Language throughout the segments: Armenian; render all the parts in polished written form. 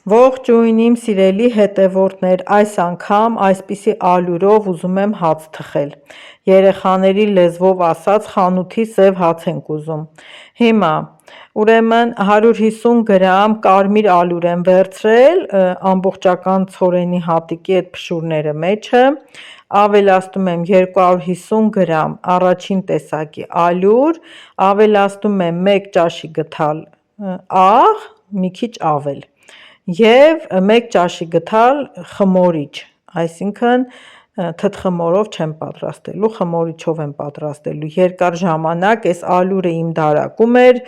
Ողջույն իմ սիրելի հետևորդներ, այս անգամ այսպիսի ալյուրով ուզում եմ հաց թխել։ Երեխաների լեզվով ասած խանութի սև հաց ենք ուզում։ Հիմա ուրեմն 150 գրամ կարմիր ալյուր եմ վերցրել, ամբողջական ցորենի հատիկի այդ փշուրները մեջը, ավելացնում եմ 250 գրամ առաջին տեսակի ալյուր, ավելացնում եմ 1 ճաշի գթալ աղ, մի քիչ ավել և 1 ճաշի գթալ խմորիչ, այսինքն թթխմորով չեմ պատրաստելու, խմորիչով եմ պատրաստելու, երկար ժամանակ այս ալյուրը իմ դարակում էր,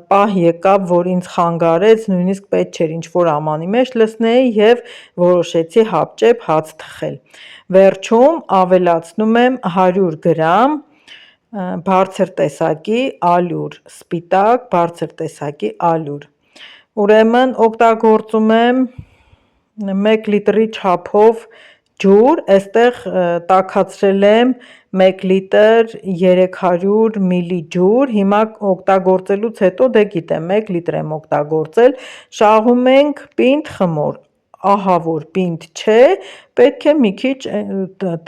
պահ եկավ, որ ինձ խանգարեց, նույնիսկ պետք չէր ինչ-որ ամանի մեջ լցնեի և որոշեցի հապճեպ հաց թխել։ Վերջում ավելացնում եմ 100 գրամ բարձր տեսակի ալյուր, սպիտակ բարձր տեսակի ալյուր։ Ուրեմն օգտագործում եմ 1 լիտրի չափով ջուր, այստեղ տաքացրել եմ 1 լիտր 300 մլի ջուր, հիմա օգտագործելուց հետո դե գիտեմ 1 լիտր եմ օգտագործել, շահում ենք պինդ խմոր, ահավոր պինդ չէ, պետք է մի քիչ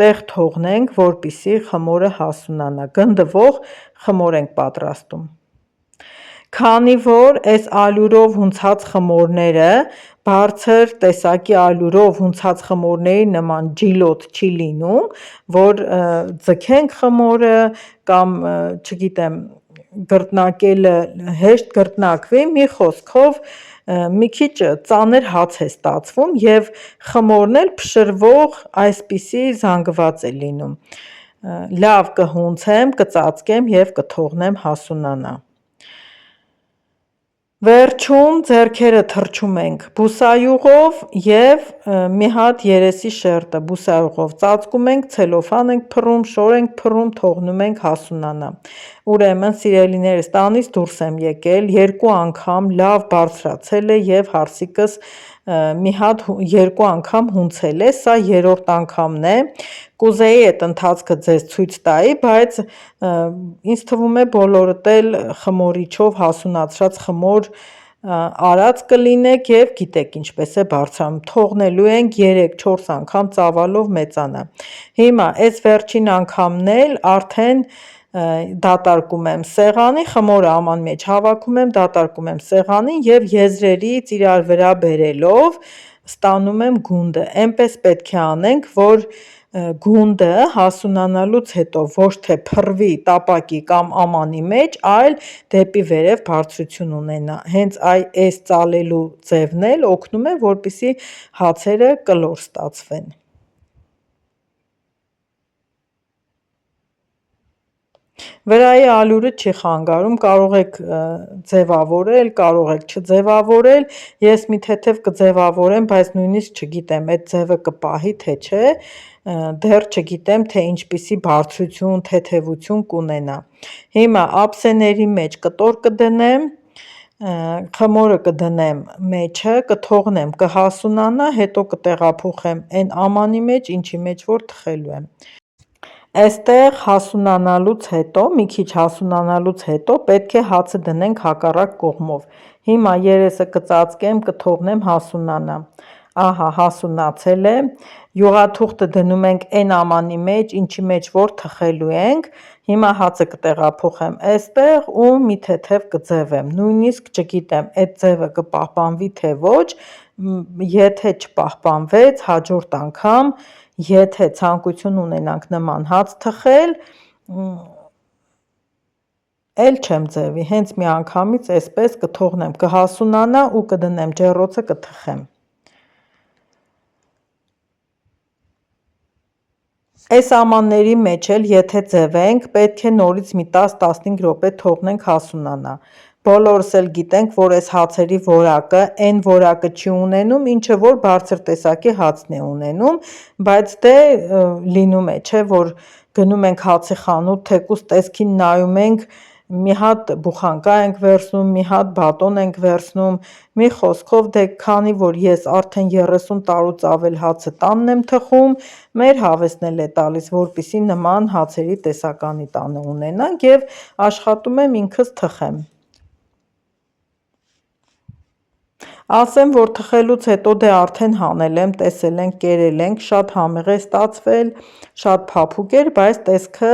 տեղ թողնենք, որպեսզի խմորը հասունանա, գնդվող խմոր ենք պատրաստում։ Քանի որ այս ալյուրով հունցած խմորները բարձր տեսակի ալյուրով հունցած խմորների նման ջիլոտ չի լինում, որ ձգենք խմորը կամ չգիտեմ գրտնակելը հեշտ գրտնակվի, մի խոսքով մի քիչ ծանր հաց է ստացվում և խմորն էլ փշրվող այսպիսի զանգված է լինում, լավ կհունցեմ, կծածկեմ և կթողնեմ հասունանա։ Վերջում ձեռքերը թռչում ենք բուսայուղով և մի հատ երեսի շերտը բուսայուղով ծածկում ենք, ցելոֆան ենք փռում, շոր ենք փռում, թողնում ենք հասունանա։ Ուրեմն սիրելիներս, տանից դուրս եմ եկել, 2 անգամ լավ բարձրացել է և հարսիկս մի հատ 2 անգամ հունցել է, սա 3-րդ անգամն է, կուզեի այդ ընթացքը ձեզ ցույց տայի, բայց ինձ թվում է բոլորդ էլ խմորիչով հասունացրած խմոր արած կլինեք և գիտեք ինչպես է բարձրանում, թողնելու ենք 3-4 անգամ ծավալով մեծանա։ Հիմա այս վերջին անգամն էլ արդեն դատարկում եմ սեղանի, խմորը աման մեջ հավաքում եմ, դատարկում եմ սեղանին և եզրերից իրար վրա բերելով ստանում եմ գունդը, այնպես պետք է անենք, որ գունդը հասունանալուց հետո ոչ թե փռվի տապակի կամ ամանի մեջ, այլ դեպի վերև բարձրություն ունենա, հենց այս ծալելու ձևն էլ օգնում է, որպեսզի հացերը կլոր ստացվեն։ Վրայի ալյուրը չի խանգարում, կարող եք ձևավորել, կարող եք չձևավորել, ես մի թեթև կձևավորեմ, բայց նույնիսկ չգիտեմ այդ ձևը կպահի թե չէ, դեռ չգիտեմ թե ինչպիսի բարձրություն, թեթևություն կունենա։ Հիմա ափսեների մեջ կտոր կդնեմ, խմորը կդնեմ մեջը, կթողնեմ կհասունանա, հետո կտեղափոխեմ այն ամանի մեջ, ինչի մեջ որ թխելու եմ։ Այստեղ հասունանալուց հետո, մի քիչ հասունանալուց հետո պետք է հացը դնենք հակառակ կողմով։ Հիմա երեսը կծածկեմ, կթողնեմ հասունանա։ Ահա հասունացել է, յուղաթուղթը դնում ենք այն ամանի մեջ, ինչի մեջ որ թխելու ենք, հիմա հացը կտեղափոխեմ այստեղ ու մի թեթև կձևեմ, նույնիսկ չգիտեմ այդ ձևը կպահպանվի թե ոչ, եթե չպահպանվեց հաջորդ անգամ, եթե ցանկություն ունենանք նման հաց թխել, էլ չեմ ձևի, հենց միանգամից այսպես կթողնեմ կհասունանա ու կդնեմ ջեռոցը կթխեմ։ Այս ամանների մեջ էլ եթե ձևենք, պետք է նորից մի 10-15 րոպե թողնենք հասունանա։ Բոլորս էլ գիտենք, որ այս հացերի որակը այն որակը չի ունենում, ինչը որ բարձր տեսակի հացն է ունենում, բայց դե լինում է, չէ, որ գնում ենք հացի խանութ, թեկուզ տեսքին նայում ենք, մի հատ բուխանկա ենք վերցնում, մի հատ բատոն ենք վերցնում, մի խոսքով դե քանի որ ես արդեն 30 տարուց ավել հացը տանն եմ թխում, մեր հավեսն էլ է տալիս, որպեսզի նման հացերի տեսականի տանը ունենանք և աշխատում եմ ինքս թխեմ։ Ասեմ, որ թխելուց հետո դե արդեն հանել եմ, տեսել ենք, կերել ենք, շատ համեղ է ստացվել, շատ փափուկ էր, բայց տեսքը,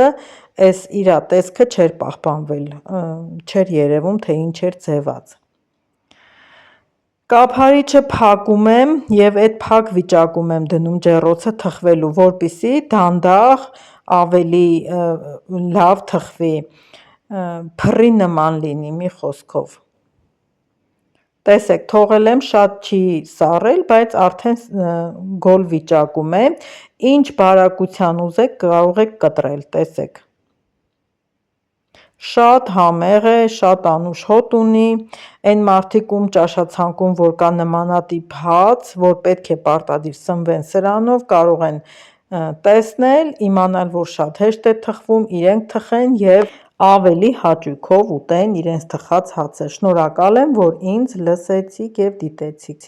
այս իրա տեսքը չէր պահպանվել, չէր երևում, թե ինչ էր ձևած։ Կափարիչը փակում եմ և այդ փակ վիճակում եմ դնում ջեռոցը թխվելու, որպեսզի դանդաղ ավելի լավ թխվի, փռի նման լինի, մի խոսքով։ Տեսեք, թողել եմ, շատ չի սառել, բայց արդեն գոլ վիճակում է, ինչ բարակության ուզեք կարող եք կտրել, տեսեք։ Շատ համեղ է, շատ անուշ հոտ ունի, այն մարդիկ ում ճաշացանկում, որ կա նմանատիպ հաց, որ պետք է պարտադիր սնվեն սրանով, կարող են տեսնել, իմանալ, որ շատ հեշտ է թխվում, իրենք թխեն և ավելի հաճույքով ուտեն իրենց թխած հացը։ Շնորհակալ եմ, որ ինձ լսեցիք և դիտեցիք։